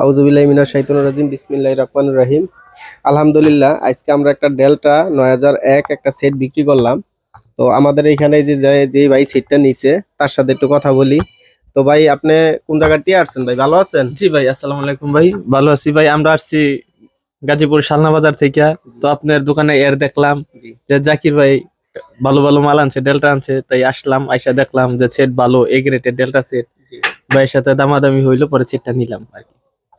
আউযুবিল্লাহি মিনাশ শাইতানির রাজিম বিসমিল্লাহির রহমানির রহিম। আলহামদুলিল্লাহ, আজকে আমরা একটা ডেল্টা 9001 একটা সেট বিক্রি করলাম। তো আমাদের এখানে যে ভাই সেটটা নিছে তার সাথে একটু কথা বলি। তো ভাই, আপনি কোন জায়গা থেকে আসছেন ভাই? ভালো আছেন? জি ভাই, আসসালামু আলাইকুম ভাই। ভালো আছি ভাই। আমরা আসছি গাজীপুর শালনা বাজার থেকে। তো আপনার দোকানে এর দেখলাম জি। যে জাকির ভাই ভালো ভালো মাল আনছে, ডেল্টা আনছে, তাই আসলাম। আইসা দেখলাম যে সেট ভালো, এ গ্রেডের ডেল্টা সেট। জি। ভাইয়ের সাথে দামাদামি হইলো, পরে সেটটা নিলাম আর কি।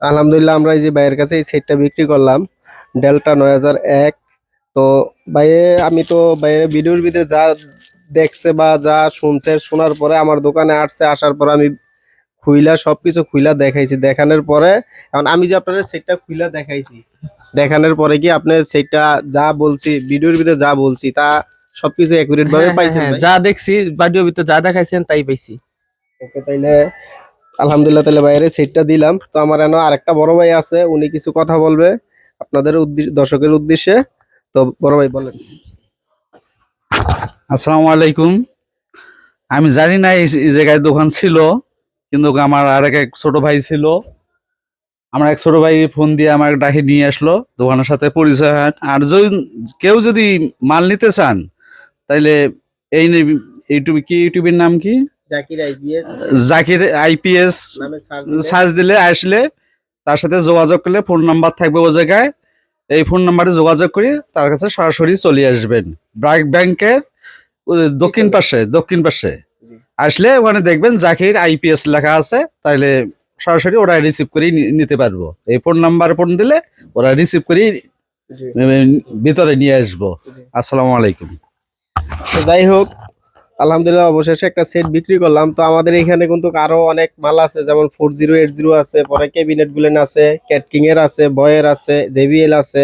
আলহামদুলিল্লাহ, আমরা এই যে ভাইয়ের কাছে এই সেটটা বিক্রি করলাম, ডেল্টা 9001। তো ভাইয়ে, আমি তো ভাইয়ের ভিডিওর ভিতরে যা দেখছে বা যা শুনছে, শোনার পরে আমার দোকানে আসছে, আসার পর আমি খুইলা সবকিছু খুইলা দেখাইছি। দেখানোর পরে এখন আমি যে আপনার সেটটা খুইলা দেখাইছি, দেখানোর পরে কি আপনি সেটটা যা বলছি ভিডিওর ভিতরে যা বলছি তা সবকিছু একুরেট ভাবে হ্যাঁ হ্যাঁ পাইছেন হ্যাঁ, ভাই? যা দেখছি ভিডিও ভিতরে যা দেখাইছেন তাই পাইছি। ওকে, তাইলে আলহামদুলিল্লাহ, তাহলে বাইরে সেটটা দিলাম। তো আমার এনে আরেকটা বড় ভাই আছে, উনি কিছু কথা বলবে আপনাদের দর্শকের উদ্দেশ্যে। তো বড় ভাই বলেন। আসসালামু আলাইকুম। আমি জানি না এই জায়গায় দোকান ছিল, কিন্তু আমার এক ছোট ভাই ছিল। আমার এক ছোট ভাই ফোন দিয়ে আমার ডাকে নিয়ে আসলো, দোকানের সাথে পরিচয় হয়। আর যদি কেউ যদি মাল নিতে চান, তাইলে এই ইউটিউবের নাম কি? জাকির আইপিএস জাকির আইপিএস নামে সার্চ দিলে আসলে তার সাথে যোগাযোগ করলে ফোন নাম্বার থাকবে ও জায়গায়। এই ফোন নাম্বারে যোগাযোগ করে তার কাছে সরাসরি চলে আসবেন। ব্রাক ব্যাংকের দক্ষিণ পাশে আসলে ওখানে দেখবেন জাকির আইপিএস লেখা আছে, তাহলে সরাসরি ওরা রিসিভ করে নিতে পারবো। এই ফোন নাম্বার ফোন দিলে ওরা রিসিভ করে ভিতরে নিয়ে আসবো। আসসালামু আলাইকুম। তো যাই হোক, আলহামদুলিল্লাহ, অবশেষে একটা সেট বিক্রি করলাম। তো আমাদের এখানে কিন্তু আরো অনেক মাল আছে, যেমন 4080 আছে, পরে ক্যাবিনেট গুলেন আছে, ক্যাটকিং এর আছে, বয়ের আছে, জেবিএল আছে।